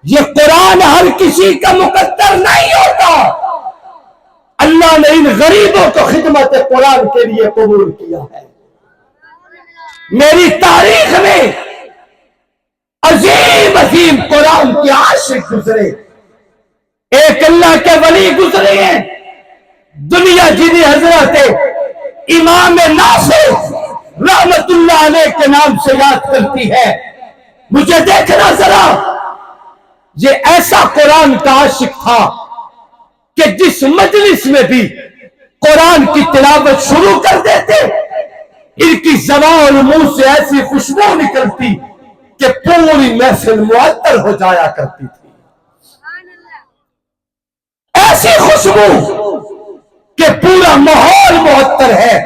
یہ قرآن ہر کسی کا مقدر نہیں ہوتا. اللہ نے ان غریبوں کو خدمت قرآن کے لیے قبول کیا ہے. میری تاریخ میں عظیم عظیم قرآن کے عاشق گزرے. ایک اللہ کے ولی گزرے ہیں دنیا جنہیں حضرت امام ناصر رحمت اللہ علیہ کے نام سے یاد کرتی ہے. مجھے دیکھنا ذرا، یہ ایسا قرآن کا عاشق تھا کہ جس مجلس میں بھی قرآن کی تلاوت شروع کر دیتے ان کی زبان اور منہ سے ایسی خوشبو نکلتی کہ پوری محفل معطر ہو جایا کرتی تھی. ایسی خوشبو کہ پورا ماحول معطر ہے.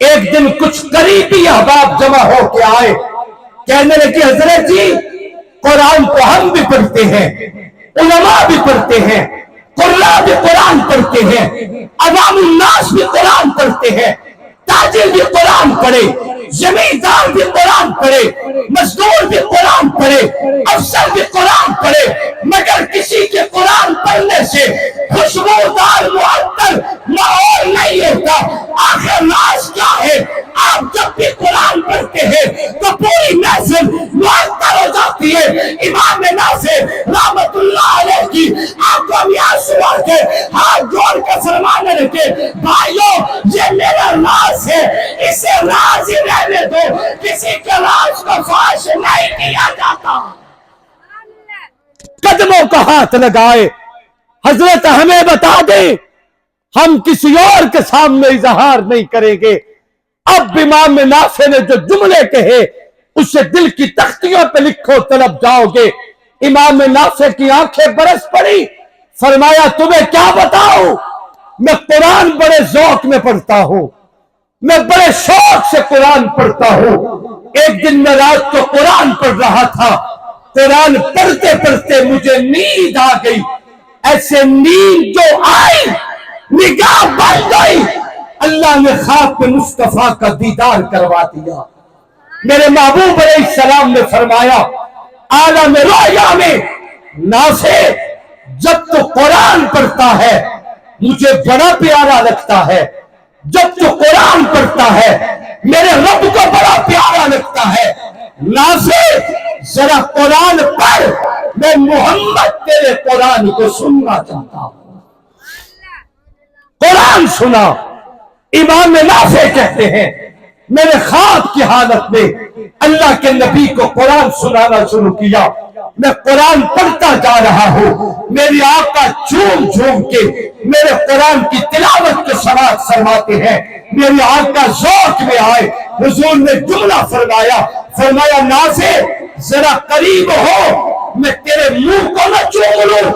ایک دن کچھ قریبی احباب جمع ہو کے آئے، کہنے لگے حضرت جی قرآن تو ہم بھی پڑھتے ہیں، علماء بھی پڑھتے ہیں، قراء بھی قرآن پڑھتے ہیں، عوام الناس بھی قرآن پڑھتے ہیں، تاجر بھی قرآن پڑھے، زمیندار بھی قرآن پڑھے، مزدور بھی قرآن پڑھے، افسر بھی قرآن پڑھے، مگر کسی کے قرآن پڑھنے سے خوشبودار معطر ماحول نہیں ہوتا. آخر راز کیا ہے؟ آپ جب بھی قرآن پڑھتے ہیں تو پوری محفل معطر ہو جاتی ہے. امام ناصر رحمت اللہ علیہ کی آنکھوں میں آنسو آ کے ہاتھ جوڑ کے فرمانے لگے بھائیو یہ میرا راز ہے، اسے راز ہی رہنے دو، کسی کے راز کو فاش نہیں کیا جاتا. قدموں کا ہاتھ لگائے، حضرت ہمیں بتا دیں ہم کسی اور کے سامنے اظہار نہیں کریں گے. اب امام ناصر نے جو جملے کہے اسے دل کی تختیوں پہ لکھو طلب جاؤ گے. امام ناصر کی آنکھیں برس پڑی، فرمایا تمہیں کیا بتاؤں، میں قرآن بڑے ذوق میں پڑھتا ہوں، میں بڑے شوق سے قرآن پڑھتا ہوں. ایک دن میں رات کو قرآن پڑھ رہا تھا، قرآن پڑھتے پڑھتے مجھے نیند آ گئی. ایسے نیند جو آئی نگاہ بند گئی، اللہ نے خواب میں مصطفیٰ کا دیدار کروا دیا. میرے محبوب علیہ السلام نے فرمایا عالم رؤیا میں ناصر جب تو قرآن پڑھتا ہے مجھے بڑا پیارا لگتا ہے، جب تو قرآن پڑھتا ہے میرے رب کو بڑا پیارا لگتا ہے. ناصر ذرا قرآن پڑھ، میں محمد تیرے قرآن کو سننا چاہتا ہوں. قرآن سنا. امام ناصر کہتے ہیں میرے خواب کی حالت میں اللہ کے نبی کو قرآن سنانا شروع کیا. میں قرآن پڑھتا جا رہا ہوں، میری آقا جھوم جھوم کے میرے قرآن کی تلاوت کے سماعت فرماتے ہیں. میری آقا ذوق میں آئے، حضور نے جملہ فرمایا ناصر ذرا قریب ہو، میں تیرے منہ کو نہ چوم لوں،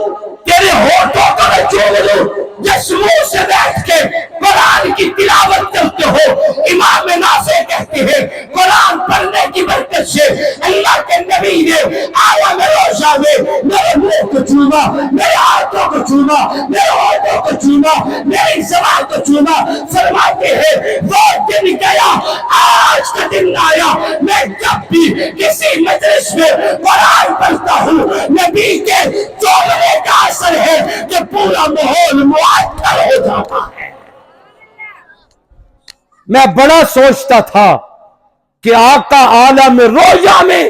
تیرے ہونٹوں کو نہ چوم لوں، جس منہ سے بیٹھ کے قرآن کی تلاوت کرتے ہو. امام ناصر کہتے ہیں قرآن پڑھنے کی برکت سے اللہ کے نبی نے عالم روشا میں میرے منہ کو چوما، میرے ہاتھوں کو چوما، میرے ہونٹوں کو چوما، میری زبان کو چوما. فرماتے ہیں وہ دن گیا آج کا دن آیا، میں جب بھی کسی مجلس میں قرآن پڑھتا ہوں نبی کے چومنے کا اثر ہے کہ پورا ماحول معطر ہو جاتا ہے. میں بڑا سوچتا تھا کہ آقا عالم رویا میں